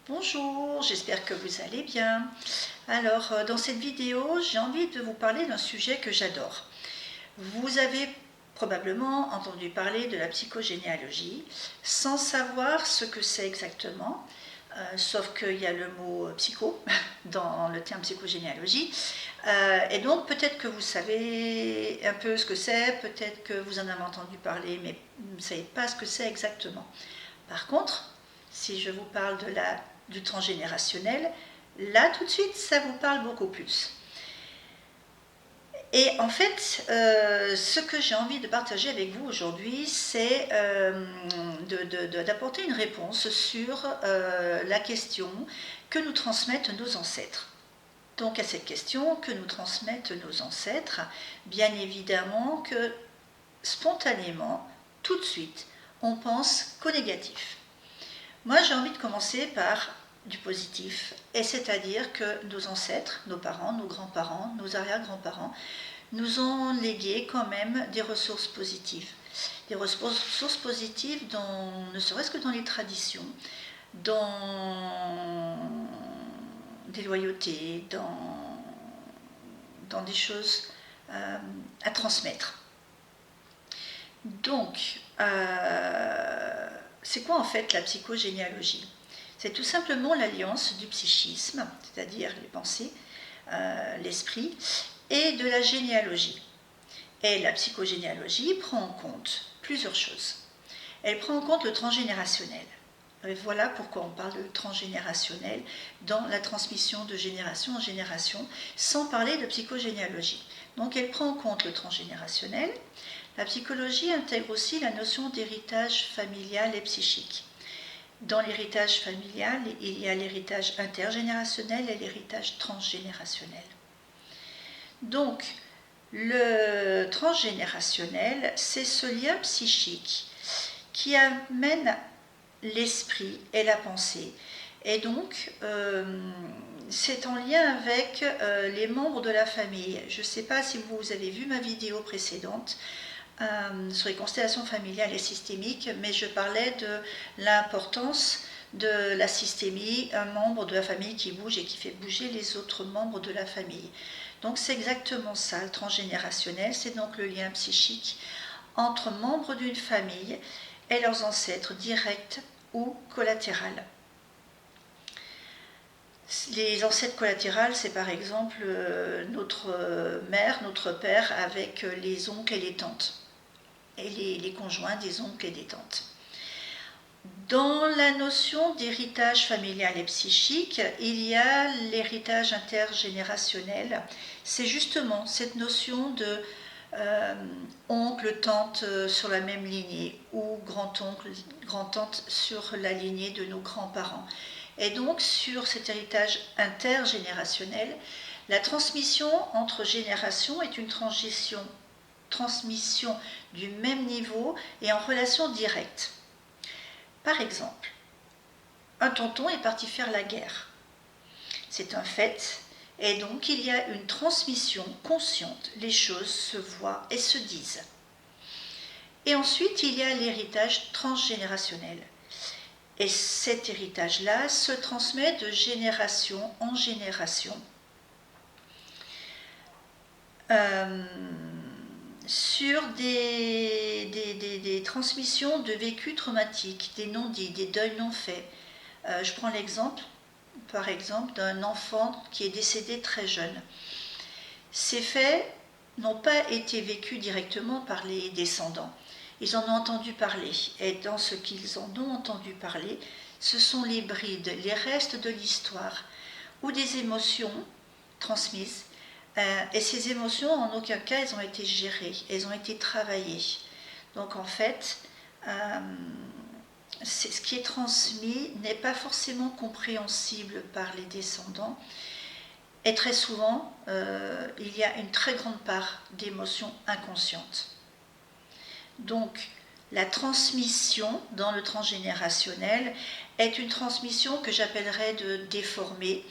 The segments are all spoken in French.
Bonjour, j'espère que vous allez bien. Alors, dans cette vidéo, j'ai envie de vous parler d'un sujet que j'adore. Vous avez probablement entendu parler de la psychogénéalogie sans savoir ce que c'est exactement, sauf qu'il y a le mot psycho dans le terme psychogénéalogie. Et donc, peut-être que vous savez un peu ce que c'est, peut-être que vous en avez entendu parler, mais vous ne savez pas ce que c'est exactement. Par contre, si je vous parle du transgénérationnel, là tout de suite ça vous parle beaucoup plus. Et en fait, ce que j'ai envie de partager avec vous aujourd'hui, c'est d'apporter une réponse sur la question que nous transmettent nos ancêtres. Donc à cette question que nous transmettent nos ancêtres, bien évidemment que spontanément, tout de suite, on pense qu'au négatif. Moi, j'ai envie de commencer par du positif, et c'est-à-dire que nos ancêtres, nos parents, nos grands-parents, nos arrière-grands-parents, nous ont légué quand même des ressources positives. Des ressources positives ne serait-ce que dans les traditions, dans des loyautés, dans des choses à transmettre. Donc, c'est quoi en fait la psychogénéalogie? C'est tout simplement l'alliance du psychisme, c'est-à-dire les pensées, l'esprit, et de la généalogie. Et la psychogénéalogie prend en compte plusieurs choses. Elle prend en compte le transgénérationnel. Et voilà pourquoi on parle de transgénérationnel dans la transmission de génération en génération, sans parler de psychogénéalogie. Donc elle prend en compte le transgénérationnel. La psychologie intègre aussi la notion d'héritage familial et psychique. Dans l'héritage familial, il y a l'héritage intergénérationnel et l'héritage transgénérationnel. Donc, le transgénérationnel, c'est ce lien psychique qui amène l'esprit et la pensée. Et donc, c'est en lien avec les membres de la famille. Je ne sais pas si vous avez vu ma vidéo précédente sur les constellations familiales et systémiques, mais je parlais de l'importance de la systémie, un membre de la famille qui bouge et qui fait bouger les autres membres de la famille. Donc c'est exactement ça, le transgénérationnel, c'est donc le lien psychique entre membres d'une famille et leurs ancêtres directs ou collatéraux. Les ancêtres collatéraux, c'est par exemple notre mère, notre père avec les oncles et les tantes, et les conjoints des oncles et des tantes. Dans la notion d'héritage familial et psychique, il y a l'héritage intergénérationnel. C'est justement cette notion de oncle, tante sur la même lignée, ou grand-oncle, grand-tante sur la lignée de nos grands-parents. Et donc sur cet héritage intergénérationnel, la transmission entre générations est une transmission du même niveau et en relation directe. Par exemple, un tonton est parti faire la guerre. C'est un fait, et donc il y a une transmission consciente. Les choses se voient et se disent. Et ensuite, il y a l'héritage transgénérationnel. Et cet héritage-là se transmet de génération en génération. Sur des transmissions de vécus traumatiques, des non-dits, des deuils non faits. Je prends l'exemple, par exemple, d'un enfant qui est décédé très jeune. Ces faits n'ont pas été vécus directement par les descendants. Ils en ont entendu parler. Et dans ce qu'ils en ont entendu parler, ce sont les brides, les restes de l'histoire, ou des émotions transmises. Et ces émotions, en aucun cas, elles ont été gérées, elles ont été travaillées. Donc en fait, ce qui est transmis n'est pas forcément compréhensible par les descendants. Et très souvent, il y a une très grande part d'émotions inconscientes. Donc, la transmission dans le transgénérationnel est une transmission que j'appellerais de déformée,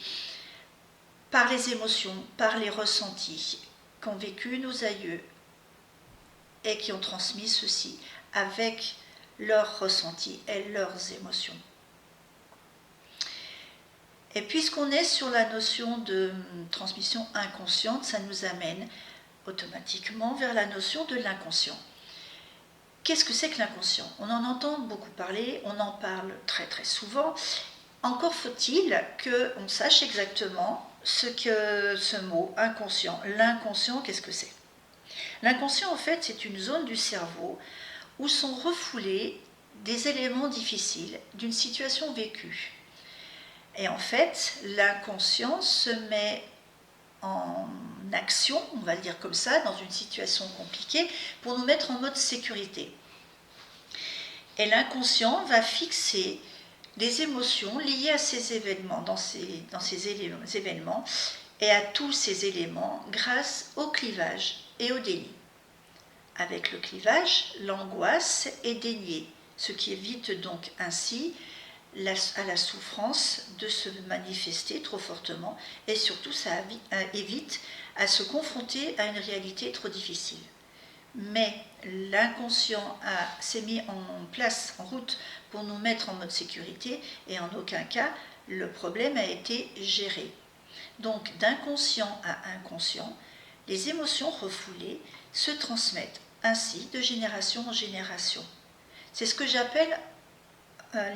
par les émotions, par les ressentis qu'ont vécu nos aïeux et qui ont transmis ceci avec leurs ressentis et leurs émotions. Et puisqu'on est sur la notion de transmission inconsciente, ça nous amène automatiquement vers la notion de l'inconscient. Qu'est-ce que c'est que l'inconscient? On en entend beaucoup parler, on en parle très très souvent. Encore faut-il qu'on sache exactement ce que ce mot inconscient, l'inconscient, qu'est-ce que c'est? L'inconscient, en fait, c'est une zone du cerveau où sont refoulés des éléments difficiles d'une situation vécue. Et en fait, l'inconscient se met en action, on va le dire comme ça, dans une situation compliquée, pour nous mettre en mode sécurité. Et l'inconscient va fixer les émotions liées à ces événements, dans ces événements, et à tous ces éléments grâce au clivage et au déni. Avec le clivage, l'angoisse est déniée, ce qui évite donc ainsi à la souffrance de se manifester trop fortement, et surtout ça évite à se confronter à une réalité trop difficile. Mais l'inconscient s'est mis en place, en route, pour nous mettre en mode sécurité, et en aucun cas le problème a été géré. Donc d'inconscient à inconscient, les émotions refoulées se transmettent ainsi de génération en génération. C'est ce que j'appelle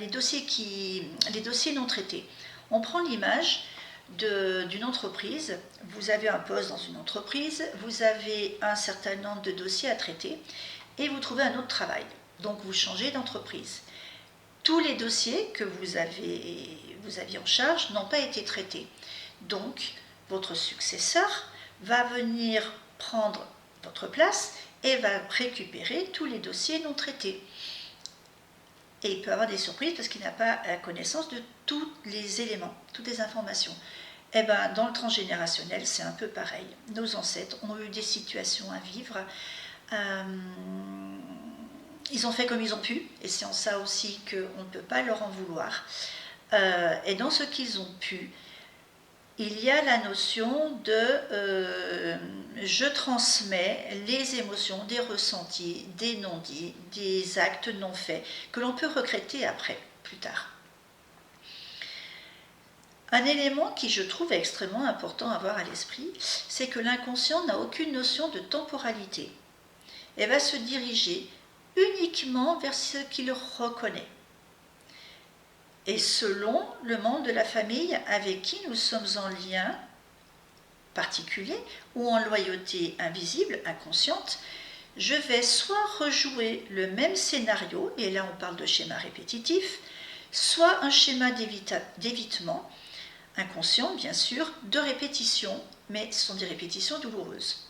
les dossiers non traités. On prend l'image d'une entreprise, vous avez un poste dans une entreprise, vous avez un certain nombre de dossiers à traiter et vous trouvez un autre travail. Donc vous changez d'entreprise. Tous les dossiers que vous aviez en charge n'ont pas été traités. Donc votre successeur va venir prendre votre place et va récupérer tous les dossiers non traités. Et il peut avoir des surprises parce qu'il n'a pas la connaissance de tous les éléments, toutes les informations. Eh bien, dans le transgénérationnel, c'est un peu pareil. Nos ancêtres ont eu des situations à vivre. Ils ont fait comme ils ont pu, et c'est en ça aussi qu'on ne peut pas leur en vouloir. Et dans ce qu'ils ont pu, il y a la notion de je transmets les émotions, des ressentis, des non-dits, des actes non faits, que l'on peut regretter après, plus tard. Un élément qui je trouve extrêmement important à avoir à l'esprit, c'est que l'inconscient n'a aucune notion de temporalité. Elle va se diriger uniquement vers ce qu'il reconnaît. Et selon le membre de la famille avec qui nous sommes en lien particulier ou en loyauté invisible, inconsciente, je vais soit rejouer le même scénario, et là on parle de schéma répétitif, soit un schéma d'évitement, inconscient bien sûr, de répétition, mais ce sont des répétitions douloureuses.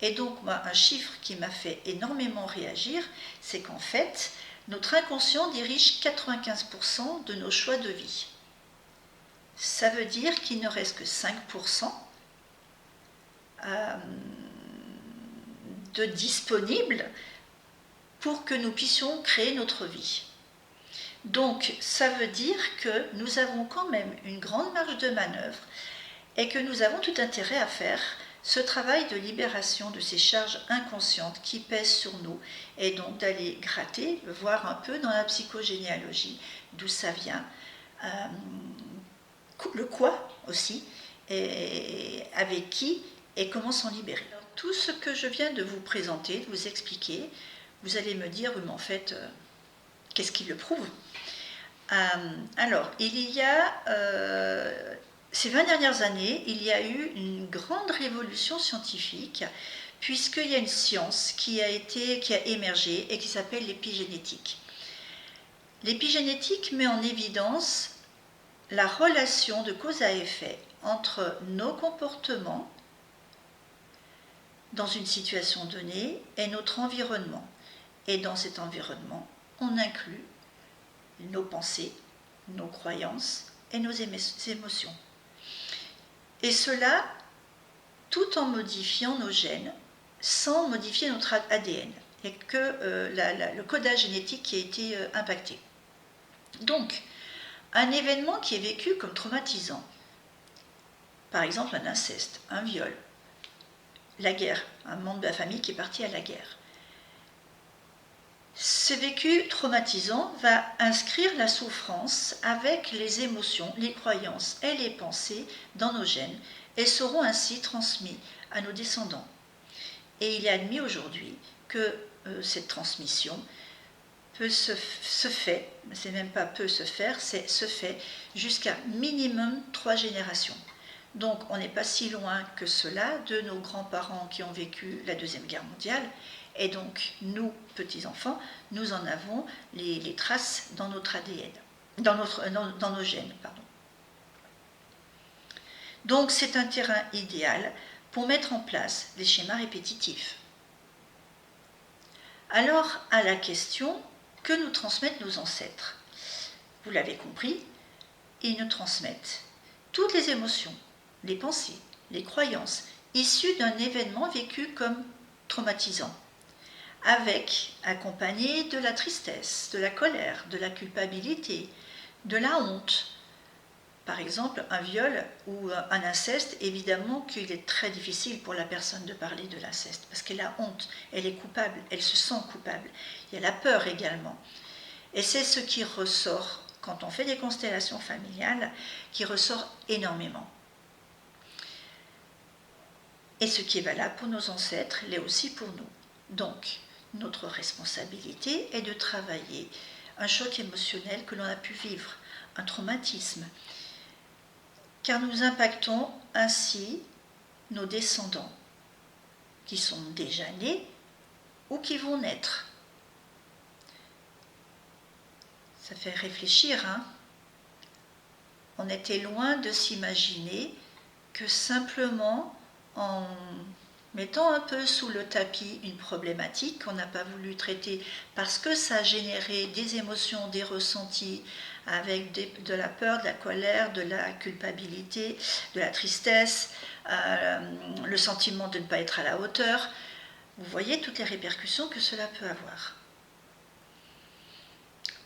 Et donc moi, un chiffre qui m'a fait énormément réagir, c'est qu'en fait, notre inconscient dirige 95% de nos choix de vie. Ça veut dire qu'il ne reste que 5% de disponible pour que nous puissions créer notre vie. Donc ça veut dire que nous avons quand même une grande marge de manœuvre et que nous avons tout intérêt à faire ce travail de libération de ces charges inconscientes qui pèsent sur nous, et donc d'aller gratter, voir un peu dans la psychogénéalogie d'où ça vient, le quoi aussi, et avec qui et comment s'en libérer. Alors, tout ce que je viens de vous présenter, de vous expliquer, vous allez me dire, oui mais en fait, qu'est-ce qui le prouve? Alors, il y a... ces 20 dernières années, il y a eu une grande révolution scientifique, puisqu'il y a une science qui a émergé et qui s'appelle l'épigénétique. L'épigénétique met en évidence la relation de cause à effet entre nos comportements dans une situation donnée et notre environnement. Et dans cet environnement, on inclut nos pensées, nos croyances et nos émotions. Et cela tout en modifiant nos gènes, sans modifier notre ADN. Il n'y a que le codage génétique qui a été impacté. Donc, un événement qui est vécu comme traumatisant, par exemple un inceste, un viol, la guerre, un membre de la famille qui est parti à la guerre, Ce vécu traumatisant va inscrire la souffrance avec les émotions, les croyances et les pensées dans nos gènes et seront ainsi transmis à nos descendants. Et il est admis aujourd'hui que cette transmission se fait, c'est même pas peut se faire, c'est se fait jusqu'à minimum 3 générations. Donc on n'est pas si loin que cela de nos grands-parents qui ont vécu la Deuxième Guerre mondiale. Et donc nous, petits-enfants, nous en avons les traces dans notre ADN, dans nos gènes. Pardon. Donc c'est un terrain idéal pour mettre en place des schémas répétitifs. Alors à la question, que nous transmettent nos ancêtres? Vous l'avez compris, ils nous transmettent toutes les émotions, les pensées, les croyances issues d'un événement vécu comme traumatisant, avec accompagné de la tristesse, de la colère, de la culpabilité, de la honte. Par exemple, un viol ou un inceste, évidemment qu'il est très difficile pour la personne de parler de l'inceste, parce qu'elle a honte, elle est coupable, elle se sent coupable. Il y a la peur également. Et c'est ce qui ressort, quand on fait des constellations familiales, qui ressort énormément. Et ce qui est valable pour nos ancêtres l'est aussi pour nous. Donc, notre responsabilité est de travailler un choc émotionnel que l'on a pu vivre, un traumatisme, car nous impactons ainsi nos descendants qui sont déjà nés ou qui vont naître. Ça fait réfléchir, hein? On était loin de s'imaginer que simplement en mettant un peu sous le tapis une problématique qu'on n'a pas voulu traiter parce que ça a généré des émotions, des ressentis avec de la peur, de la colère, de la culpabilité, de la tristesse, le sentiment de ne pas être à la hauteur. Vous voyez toutes les répercussions que cela peut avoir.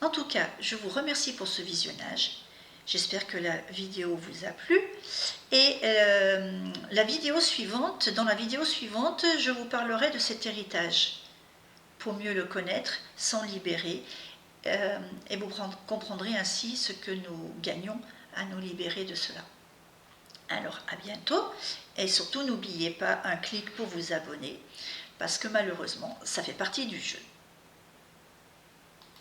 En tout cas, je vous remercie pour ce visionnage. J'espère que la vidéo vous a plu. Et dans la vidéo suivante, je vous parlerai de cet héritage pour mieux le connaître, s'en libérer. Et vous comprendrez ainsi ce que nous gagnons à nous libérer de cela. Alors à bientôt et surtout n'oubliez pas un clic pour vous abonner parce que malheureusement ça fait partie du jeu.